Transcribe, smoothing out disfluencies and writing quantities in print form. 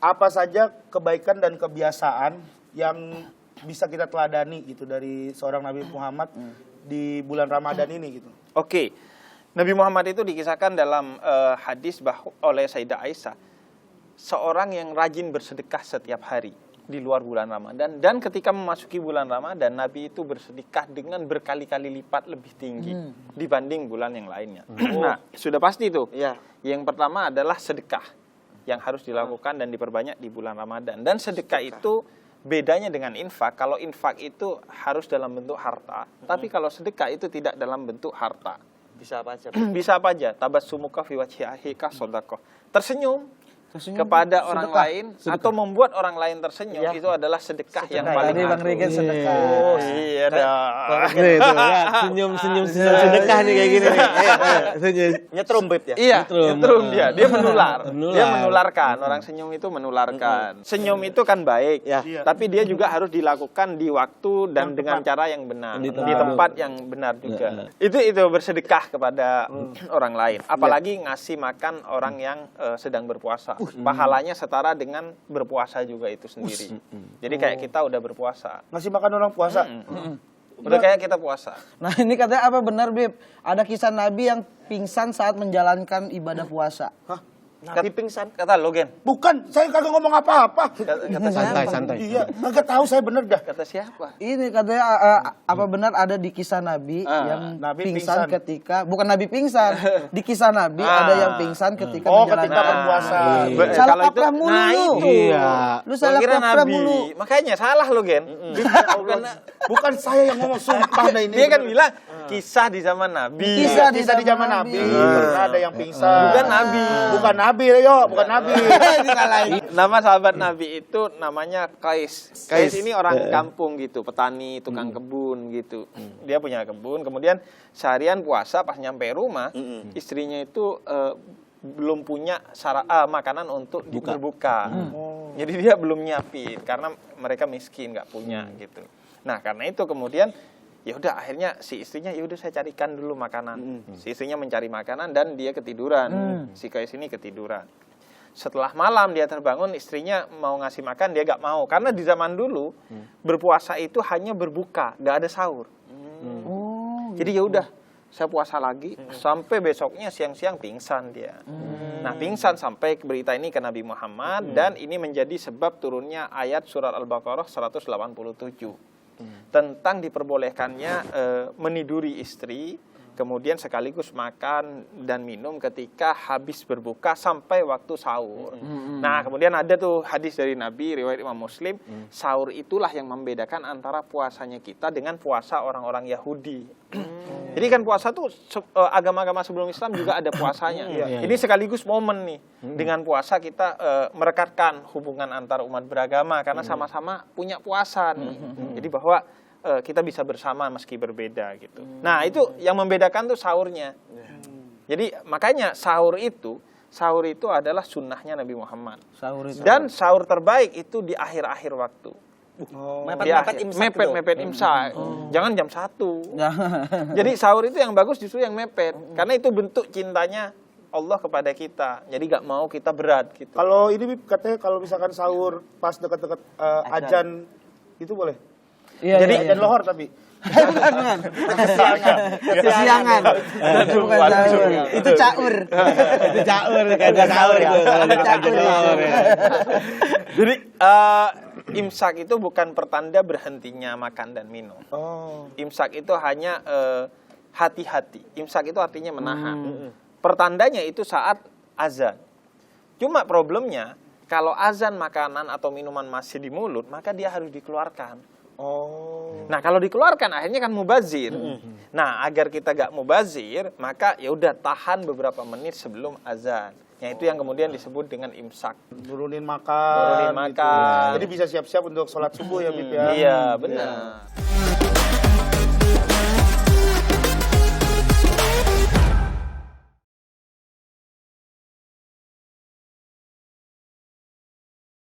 apa saja kebaikan dan kebiasaan yang bisa kita teladani gitu dari seorang Nabi Muhammad di bulan Ramadan ini gitu. Oke. Nabi Muhammad itu dikisahkan dalam hadis oleh Sayyidah Aisyah, seorang yang rajin bersedekah setiap hari di luar bulan Ramadan, dan ketika memasuki bulan Ramadan Nabi itu bersedekah dengan berkali-kali lipat lebih tinggi dibanding bulan yang lainnya. Nah, sudah pasti itu. Yang pertama adalah sedekah yang harus dilakukan dan diperbanyak di bulan Ramadan. Dan sedekah itu bedanya dengan infak. Kalau infak itu harus dalam bentuk harta, tapi kalau sedekah itu tidak dalam bentuk harta. Bisa apa aja? Bisa apa aja. Tabassumuka fi wajhi akhika shadaqah. Tersenyum kepada orang lain atau membuat orang lain tersenyum, itu adalah sedekah yang paling Tadi Bang Regen sedekah. Oh iya dah. Senyum sedekah nih kayak gini nih. Senyum. Nyetrum Beb ya? Iya, nyetrum dia menular. Dia menularkan. Orang senyum itu menularkan. Senyum itu kan baik, tapi dia juga harus dilakukan di waktu dan dengan cara yang benar, di tempat yang benar juga. Itu bersedekah kepada orang lain. Apalagi ngasih makan orang yang sedang berpuasa. Pahalanya setara dengan berpuasa juga itu sendiri. Jadi kayak kita udah berpuasa. Ngasih makan orang puasa. Udah kayak kita puasa. Nah ini katanya apa benar Beb? Ada kisah Nabi yang pingsan saat menjalankan ibadah puasa. Hah? Nabi pingsan? Kata lo, Gen. Bukan, saya kagak ngomong apa-apa. Kata Santai. Iya, kagak tahu saya bener dah. Kata siapa? Ini katanya apa benar ada di kisah Nabi yang Nabi pingsan pingsan. ketika bukan Nabi pingsan di kisah Nabi ada yang pingsan ketika ketika menjalankan berpuasa. Salah Kalau itu- kaprah mulu nah, lu. itu. Lu salah Gua kira kaprah Nabi. mulu. Makanya salah lo, Gen. Bukan saya yang ngomong, sumpah nah ini. Dia kan bilang kisah di zaman Nabi. Kisah Kisah di zaman Nabi. Pernah ada yang pingsan. Bukan Nabi. Bukan Nabi, yo, bukan Nabi. Nama sahabat Nabi itu namanya Qais. Qais ini orang kampung gitu, petani, tukang kebun gitu. Dia punya kebun, kemudian seharian puasa, pas nyampe rumah, istrinya itu belum punya makanan untuk berbuka. Jadi dia belum nyiapin karena mereka miskin, nggak punya gitu. Nah, karena itu kemudian ya udah akhirnya si istrinya ya udah saya carikan dulu makanan. Si istrinya mencari makanan dan dia ketiduran. Si Qais ini ketiduran. Setelah malam dia terbangun, istrinya mau ngasih makan, dia gak mau. Karena di zaman dulu, berpuasa itu hanya berbuka, gak ada sahur. Jadi ya udah, saya puasa lagi, sampai besoknya siang-siang pingsan dia. Nah, pingsan sampai berita ini ke Nabi Muhammad, dan ini menjadi sebab turunnya ayat surat Al-Baqarah 187. Tentang diperbolehkannya meniduri istri, kemudian sekaligus makan dan minum ketika habis berbuka sampai waktu sahur. Nah, kemudian ada tuh hadis dari Nabi, riwayat Imam Muslim, sahur itulah yang membedakan antara puasanya kita dengan puasa orang-orang Yahudi. Jadi kan puasa tuh agama-agama sebelum Islam juga ada puasanya. Ini sekaligus momen nih, dengan puasa kita merekatkan hubungan antar umat beragama karena sama-sama punya puasa nih. Jadi bahwa kita bisa bersama meski berbeda gitu. Nah, itu yang membedakan tuh sahurnya. Jadi makanya sahur itu adalah sunnahnya Nabi Muhammad. Dan sahur terbaik itu di akhir-akhir waktu. Mepet imsak. Jangan jam 1. Jadi sahur itu yang bagus justru yang mepet. Karena itu bentuk cintanya Allah kepada kita. Jadi gak mau kita berat gitu. Kalau ini katanya kalau misalkan sahur pas deket-deket ajan itu boleh. Jadi Ajan lohor tapi. kesiangan. Bukan sahur. Itu caur. Itu caur kagak sahur ya. Jadi imsak itu bukan pertanda berhentinya makan dan minum. Imsak itu hanya hati-hati. Imsak itu artinya menahan. Pertandanya itu saat azan. Cuma problemnya kalau azan makanan atau minuman masih di mulut, maka dia harus dikeluarkan. Nah, kalau dikeluarkan akhirnya kan mubazir. Nah, agar kita gak mubazir, maka ya udah tahan beberapa menit sebelum azan. Ya itu yang kemudian disebut dengan imsak. Nurunin makan. Nurunin makan. Gitu. Jadi bisa siap-siap untuk sholat subuh ya, Bib ya. Iya, benar.